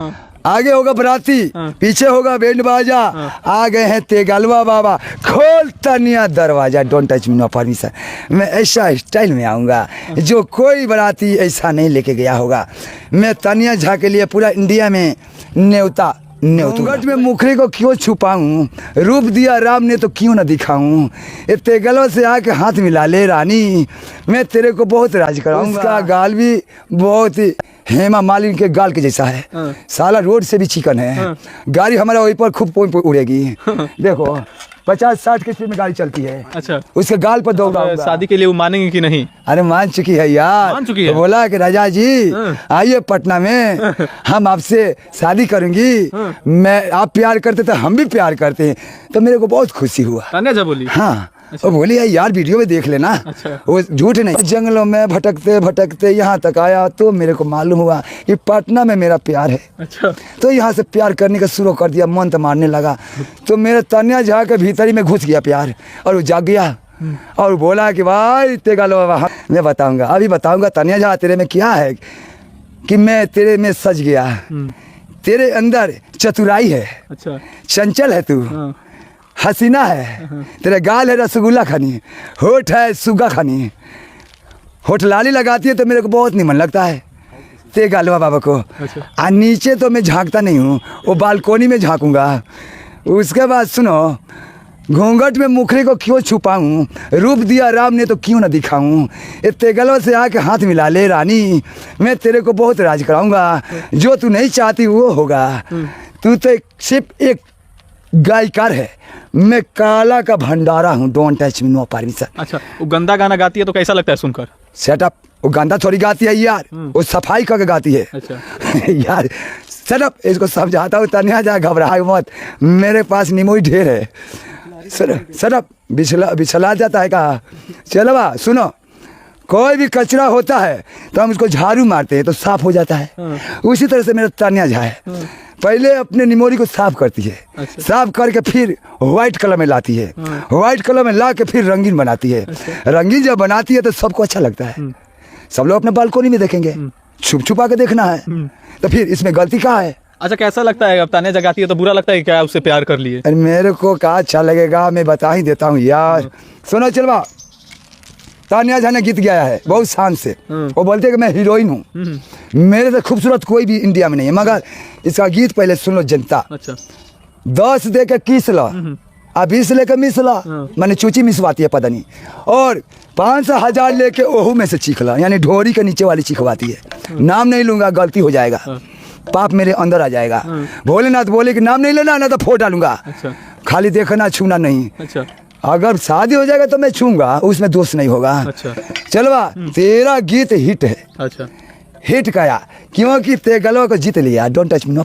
आगे होगा बराती, पीछे होगा बैंड बाजा, आ गए हैं तेगलवा बाबा, खोल तनिया दरवाजा, don't touch me know permission. मैं ऐसा स्टाइल में आऊँगा जो कोई बराती ऐसा नहीं लेके गया होगा। मैं तनिया झा के लिए पूरा इंडिया में न्योता घूंघट में मुखरी को क्यों छुपाऊं, रूप दिया राम ने तो क्यों न दिखाऊं। ये तेगलवा से आके हाथ मिला ले रानी, मैं तेरे को बहुत राज कराऊंगा। उसका गाल भी बहुत ही हेमा मालिनी के गाल के जैसा है, साला रोड से भी चिकन है। गाड़ी हमारा वहीं पर खूब पोई उड़ेगी। देखो 50-60 की स्पीड में गाड़ी चलती है। अच्छा, उसके गाल पर दौड़ा। शादी के लिए वो मानेंगे कि नहीं? अरे मान चुकी है यार, मान चुकी है। तो बोला कि राजा जी आइए पटना में, हम आपसे शादी करेंगी। मैं आप प्यार करते तो हम भी प्यार करते हैं, तो मेरे को बहुत खुशी हुआ। तान्या झा बोली? हाँ। वो बोली यार वीडियो में देख लेना। अच्छा। वो झूठ नहीं। जंगलों में भटकते भटकते यहाँ तक आया तो मेरे को मालूम हुआ कि पटना में मेरा प्यार है। अच्छा। तो यहाँ से प्यार करने का शुरू कर दिया, मन तो मारने लगा। तो मेरे तन्या झा के भीतर ही में घुस गया प्यार, और वो जाग गया और बोला कि भाई तेगलवा, मैं बताऊंगा, अभी बताऊंगा तन्या झा तेरे में क्या है कि मैं तेरे में सज गया। तेरे अंदर चतुराई है। अच्छा। चंचल है तू, हसीना है, तेरे गाल है रसगुल्ला खानी, होठ है सुगा खानी, होठ लाली लगाती है तो मेरे को बहुत निमन लगता है तेगलवा बाबा को। अच्छा। नीचे तो मैं झांकता नहीं हूँ, वो बालकोनी में झांकूंगा। उसके बाद सुनो, घूंघट में मुखरी को क्यों छुपाऊं, रूप दिया राम ने तो क्यों न दिखाऊं। ये तेगलवा से आके हाथ मिला ले रानी, मैं तेरे को बहुत राज कराऊंगा। जो तू नहीं चाहती वो होगा। तू तो सिर्फ एक गायकार है, मैं काला का भंडारा हूँ, don't touch me know permission. अच्छा, वो गंदा गाना गाती है तो कैसा लगता है सुनकर? सेट अप, वो गंदा थोड़ी गाती है यार, वो सफाई करके गाती है। अच्छा। यार सेट अप, इसको समझाता हूँ तन्या झा, घबराए मत, मेरे पास निमोई ढेर है। सेट अप बिछला जाता है कहा। चलो बा सुनो, कोई भी कचरा होता है तो हम उसको झाड़ू मारते हैं तो साफ हो जाता है। उसी तरह से मेरा तन्या झा है, पहले अपने निमोरी को साफ करती है। अच्छा। साफ करके फिर व्हाइट कलर में लाती है। व्हाइट कलर में ला के फिर रंगीन बनाती है। अच्छा। रंगीन जब बनाती है तो सबको अच्छा लगता है। सब लोग अपने बालकोनी में देखेंगे, छुप छुपा के देखना है, तो फिर इसमें गलती कहाँ है? अच्छा, कैसा लगता है अब तान्या जगाती है तो बुरा लगता है क्या उससे प्यार कर लिए? अरे मेरे को क्या अच्छा लगेगा, मैं बता ही देता हूँ यार। सुनो चलवा, तान्या झा ने गीत गाया है बहुत शान से। वो बोलते हैं कि मैं हीरोइन हूँ, मेरे से खूबसूरत कोई भी इंडिया में नहीं है, मगर इसका गीत पहले सुन लो जनता। अच्छा। 10 दे के किस ला, 20 लेके मिस ला, मैंने चूची मिसवाती है पता नहीं, और 500,000 लेके ओहू में से चीख ला, यानी ढोरी के नीचे वाली चीखवाती है। नाम नहीं लूंगा, गलती हो जाएगा, पाप मेरे अंदर आ जाएगा। भोलेनाथ बोले कि नाम नहीं लेना ना तो फोड़ डालूंगा। अच्छा। खाली देखना, छूना नहीं। अच्छा। अगर शादी हो जाएगा तो मैं छूंगा, उसमें दोष नहीं होगा। अच्छा। चलवा, तेरा गीत हिट है। अच्छा। हिट गया क्योंकि तेगलवा को जीत लिया, डोंट टच मी नो।